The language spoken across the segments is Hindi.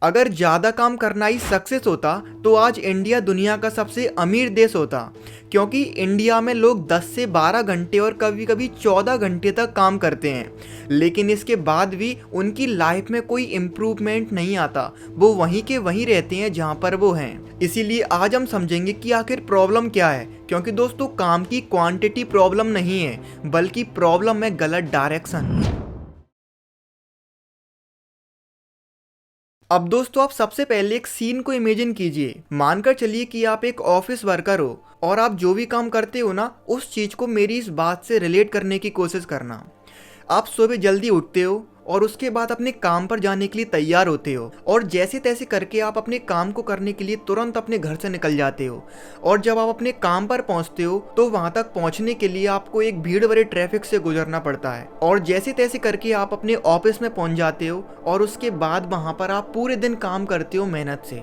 अगर ज़्यादा काम करना ही सक्सेस होता तो आज इंडिया दुनिया का सबसे अमीर देश होता, क्योंकि इंडिया में लोग 10 से 12 घंटे और कभी कभी 14 घंटे तक काम करते हैं, लेकिन इसके बाद भी उनकी लाइफ में कोई इम्प्रूवमेंट नहीं आता। वो वहीं के वहीं रहते हैं जहाँ पर वो हैं। इसीलिए आज हम समझेंगे कि आखिर प्रॉब्लम क्या है, क्योंकि दोस्तों काम की क्वांटिटी प्रॉब्लम नहीं है, बल्कि प्रॉब्लम है गलत डायरेक्शन। अब दोस्तों आप सबसे पहले एक सीन को इमेजिन कीजिए। मानकर चलिए कि आप एक ऑफिस वर्कर हो और आप जो भी काम करते हो ना, उस चीज़ को मेरी इस बात से रिलेट करने की कोशिश करना। आप सुबह जल्दी उठते हो और उसके बाद अपने काम पर जाने के लिए तैयार होते हो, और जैसे तैसे करके आप अपने काम को करने के लिए तुरंत अपने घर से निकल जाते हो। और जब आप अपने काम पर पहुंचते हो तो वहां तक पहुंचने के लिए आपको एक भीड़ भरे ट्रैफिक से गुजरना पड़ता है, और जैसे तैसे करके आप अपने ऑफिस में पहुंच जाते हो। और उसके बाद वहां पर आप पूरे दिन काम करते हो मेहनत से,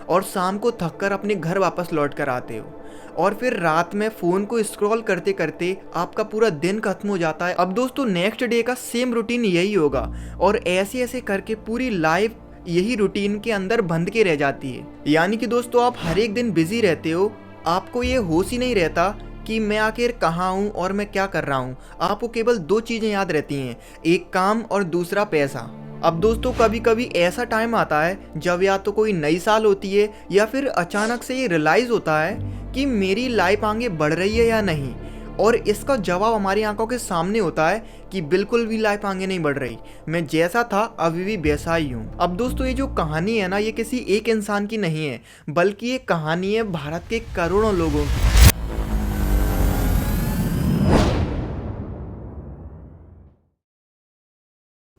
और शाम को थक कर अपने घर वापस लौट कर आते हो, और फिर रात में फ़ोन को स्क्रॉल करते करते आपका पूरा दिन खत्म हो जाता है। अब दोस्तों नेक्स्ट डे का सेम रूटीन यही होगा, और ऐसे ऐसे करके पूरी लाइफ यही रूटीन के अंदर बंध के रह जाती है। यानी कि दोस्तों आप हर एक दिन बिजी रहते हो, आपको ये होश ही नहीं रहता कि मैं आखिर कहाँ हूँ और मैं क्या कर रहा हूँ। आपको केवल दो चीज़ें याद रहती हैं, एक काम और दूसरा पैसा। अब दोस्तों कभी कभी ऐसा टाइम आता है जब या तो कोई नई साल होती है, या फिर अचानक से ये रियलाइज़ होता है कि मेरी लाइफ आगे बढ़ रही है या नहीं। और इसका जवाब हमारी आंखों के सामने होता है कि बिल्कुल भी लाइफ आगे नहीं बढ़ रही, मैं जैसा था अभी भी वैसा ही हूँ। अब दोस्तों ये जो कहानी है ना, ये किसी एक इंसान की नहीं है, बल्कि ये कहानी है भारत के करोड़ों लोगों की।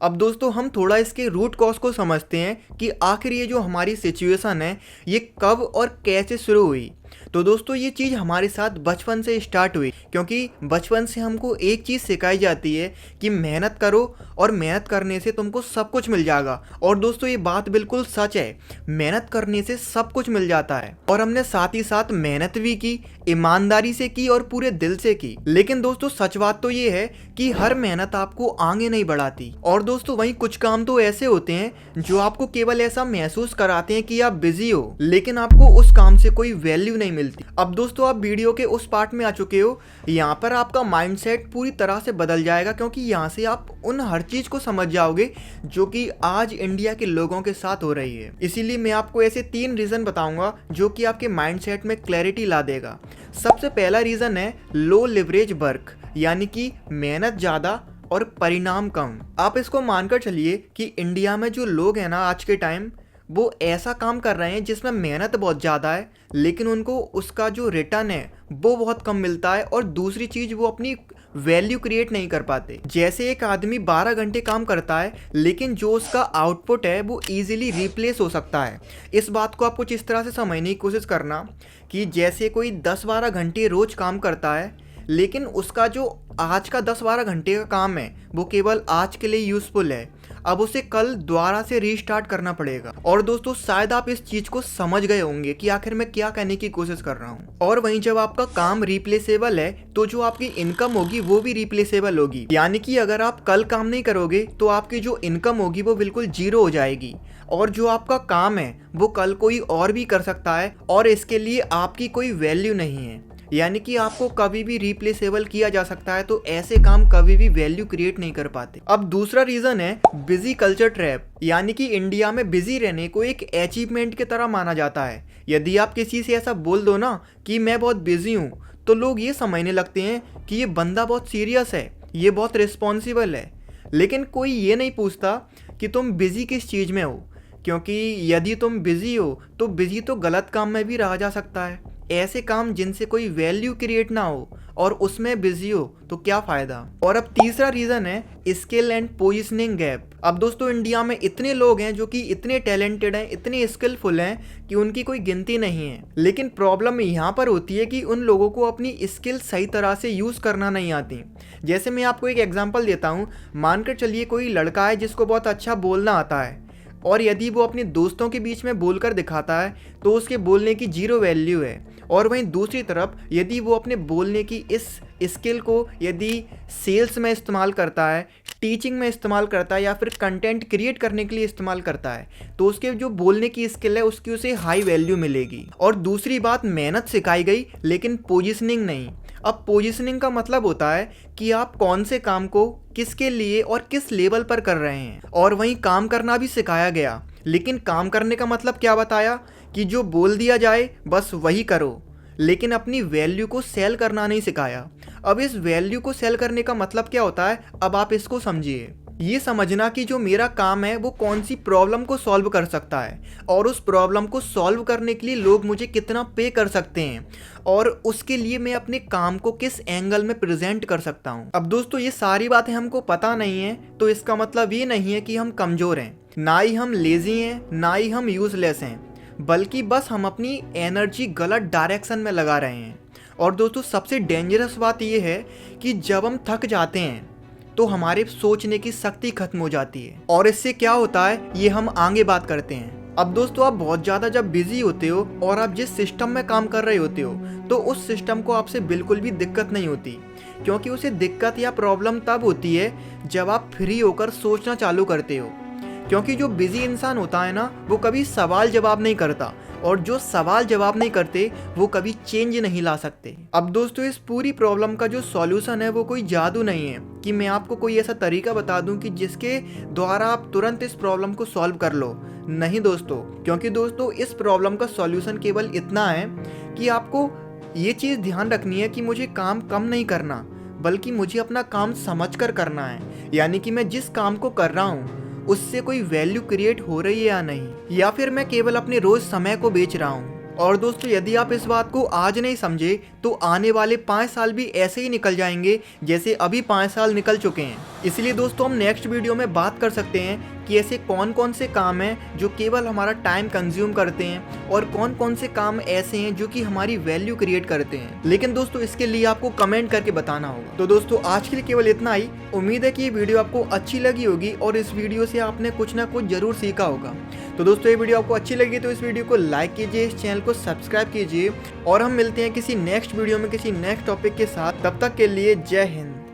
अब दोस्तों हम थोड़ा इसके रूट कॉज को समझते हैं कि आखिर ये जो हमारी सिचुएशन है ये कब और कैसे शुरू हुई। तो दोस्तों ये चीज़ हमारे साथ बचपन से स्टार्ट हुई, क्योंकि बचपन से हमको एक चीज़ सिखाई जाती है कि मेहनत करो, और मेहनत करने से तुमको सब कुछ मिल जाएगा। और दोस्तों ये बात बिल्कुल सच है, मेहनत करने से सब कुछ मिल जाता है। और हमने साथ ही साथ मेहनत भी की, ईमानदारी से की और पूरे दिल से की। लेकिन दोस्तों सच बात तो ये है कि हर मेहनत आपको आगे नहीं बढ़ाती। और दोस्तों वहीं कुछ काम तो ऐसे होते हैं जो आपको केवल ऐसा महसूस कराते हैं कि आप बिजी हो, लेकिन आपको उस काम से कोई वैल्यू नहीं मिलती। अब दोस्तों आप वीडियो के उस पार्ट में आ चुके हो, यहाँ पर आपका माइंडसेट पूरी तरह से बदल जाएगा, क्योंकि यहाँ से आप उन हर चीज को समझ जाओगे जो कि आज इंडिया के लोगों के साथ हो रही है। इसीलिए मैं आपको ऐसे 3 रीजन बताऊंगा जो कि आपके माइंडसेट में क्लैरिटी ला देगा। सबसे पहला रीजन है लो लिवरेज वर्क, यानी कि मेहनत ज्यादा और परिणाम कम। आप इसको मानकर चलिए कि इंडिया में जो लोग हैं ना आज के टाइम, वो ऐसा काम कर रहे हैं जिसमें मेहनत बहुत ज़्यादा है, लेकिन उनको उसका जो रिटर्न है वो बहुत कम मिलता है। और दूसरी चीज़, वो अपनी वैल्यू क्रिएट नहीं कर पाते। जैसे एक आदमी 12 घंटे काम करता है, लेकिन जो उसका आउटपुट है वो इजीली रिप्लेस हो सकता है। इस बात को आप कुछ इस तरह से समझने की कोशिश करना कि जैसे कोई 10-12 घंटे रोज़ काम करता है, लेकिन उसका जो आज का 10-12 घंटे का काम है वो केवल आज के लिए यूज़फुल है। अब उसे कल दोबारा से रीस्टार्ट करना पड़ेगा। और दोस्तों शायद आप इस चीज़ को समझ गए होंगे कि आखिर मैं क्या कहने की कोशिश कर रहा हूँ। और वहीं जब आपका काम रिप्लेसेबल है तो जो आपकी इनकम होगी वो भी रिप्लेसेबल होगी। यानी कि अगर आप कल काम नहीं करोगे तो आपकी जो इनकम होगी वो बिल्कुल जीरो हो जाएगी, और जो आपका काम है वो कल कोई और भी कर सकता है, और इसके लिए आपकी कोई वैल्यू नहीं है। यानी कि आपको कभी भी रिप्लेसेबल किया जा सकता है, तो ऐसे काम कभी भी वैल्यू क्रिएट नहीं कर पाते। अब दूसरा रीजन है बिजी कल्चर ट्रैप, यानी कि इंडिया में बिजी रहने को एक अचीवमेंट की तरह माना जाता है। यदि आप किसी से ऐसा बोल दो ना कि मैं बहुत बिजी हूँ, तो लोग ये समझने लगते हैं कि ये बंदा बहुत सीरियस है, ये बहुत रिस्पॉन्सिबल है। लेकिन कोई ये नहीं पूछता कि तुम बिजी किस चीज़ में हो, क्योंकि यदि तुम बिजी हो तो बिजी तो गलत काम में भी रहा जा सकता है। ऐसे काम जिनसे कोई वैल्यू क्रिएट ना हो और उसमें बिजी हो तो क्या फ़ायदा। और अब तीसरा रीज़न है स्किल एंड पोजिशनिंग गैप। अब दोस्तों इंडिया में इतने लोग हैं जो कि इतने टैलेंटेड हैं, इतने स्किलफुल हैं कि उनकी कोई गिनती नहीं है, लेकिन प्रॉब्लम यहाँ पर होती है कि उन लोगों को अपनी स्किल सही तरह से यूज़ करना नहीं आती। जैसे मैं आपको एक एग्जाम्पल देता हूँ। मानकर चलिए कोई लड़का है जिसको बहुत अच्छा बोलना आता है, और यदि वो अपने दोस्तों के बीच में बोलकर दिखाता है तो उसके बोलने की जीरो वैल्यू है। और वहीं दूसरी तरफ यदि वो अपने बोलने की इस स्किल को यदि सेल्स में इस्तेमाल करता है, टीचिंग में इस्तेमाल करता है या फिर कंटेंट क्रिएट करने के लिए इस्तेमाल करता है तो उसके जो बोलने की स्किल है उसकी उसे हाई वैल्यू मिलेगी। और दूसरी बात, मेहनत सिखाई गई लेकिन पोजीशनिंग नहीं। अब पोजीशनिंग का मतलब होता है कि आप कौन से काम को किसके लिए और किस लेवल पर कर रहे हैं। और वहीं काम करना भी सिखाया गया, लेकिन काम करने का मतलब क्या बताया कि जो बोल दिया जाए बस वही करो, लेकिन अपनी वैल्यू को सेल करना नहीं सिखाया। अब इस वैल्यू को सेल करने का मतलब क्या होता है, अब आप इसको समझिए। ये समझना कि जो मेरा काम है वो कौन सी प्रॉब्लम को सॉल्व कर सकता है और उस प्रॉब्लम को सॉल्व करने के लिए लोग मुझे कितना पे कर सकते हैं और उसके लिए मैं अपने काम को किस एंगल में प्रेजेंट कर सकता हूँ। अब दोस्तों ये सारी बातें हमको पता नहीं है तो इसका मतलब ये नहीं है कि हम कमज़ोर हैं, ना ही हम लेज़ी हैं, ना ही हम यूज़लेस हैं, बल्कि बस हम अपनी एनर्जी गलत डायरेक्शन में लगा रहे हैं। और दोस्तों सबसे डेंजरस बात यह है कि जब हम थक जाते हैं तो हमारे सोचने की शक्ति खत्म हो जाती है। और इससे क्या होता है ये हम आगे बात करते हैं। अब दोस्तों आप बहुत ज़्यादा जब बिजी होते हो और आप जिस सिस्टम में काम कर रहे होते हो तो उस सिस्टम को आपसे बिल्कुल भी दिक्कत नहीं होती, क्योंकि उसे दिक्कत या प्रॉब्लम तब होती है जब आप फ्री होकर सोचना चालू करते हो। क्योंकि जो बिजी इंसान होता है ना वो कभी सवाल जवाब नहीं करता, और जो सवाल जवाब नहीं करते वो कभी चेंज नहीं ला सकते। अब दोस्तों इस पूरी प्रॉब्लम का जो सॉल्यूशन है वो कोई जादू नहीं है कि मैं आपको कोई ऐसा तरीका बता दूं कि जिसके द्वारा आप तुरंत इस प्रॉब्लम को सॉल्व कर लो। नहीं दोस्तों, क्योंकि दोस्तों इस प्रॉब्लम का सॉल्यूशन केवल इतना है कि आपको ये चीज़ ध्यान रखनी है कि मुझे काम कम नहीं करना, बल्कि मुझे अपना काम समझकर करना है। यानी कि मैं जिस काम को कर रहा हूँ उससे कोई वैल्यू क्रिएट हो रही है या नहीं, या फिर मैं केवल अपने रोज समय को बेच रहा हूँ। और दोस्तों यदि आप इस बात को आज नहीं समझे तो आने वाले 5 साल भी ऐसे ही निकल जाएंगे जैसे अभी 5 साल निकल चुके हैं। इसलिए दोस्तों हम नेक्स्ट वीडियो में बात कर सकते हैं कि ऐसे कौन कौन से काम हैं जो केवल हमारा टाइम कंज्यूम करते हैं और कौन कौन से काम ऐसे हैं जो कि हमारी वैल्यू क्रिएट करते हैं। लेकिन दोस्तों इसके लिए आपको कमेंट करके बताना होगा। तो दोस्तों आज के लिए केवल इतना ही। उम्मीद है कि ये वीडियो आपको अच्छी लगी होगी और इस वीडियो से आपने कुछ ना कुछ जरूर सीखा होगा। तो दोस्तों ये वीडियो आपको अच्छी लगी तो इस वीडियो को लाइक कीजिए, इस चैनल को सब्सक्राइब कीजिए और हम मिलते हैं किसी नेक्स्ट वीडियो में किसी नेक्स्ट टॉपिक के साथ। तब तक के लिए जय हिंद।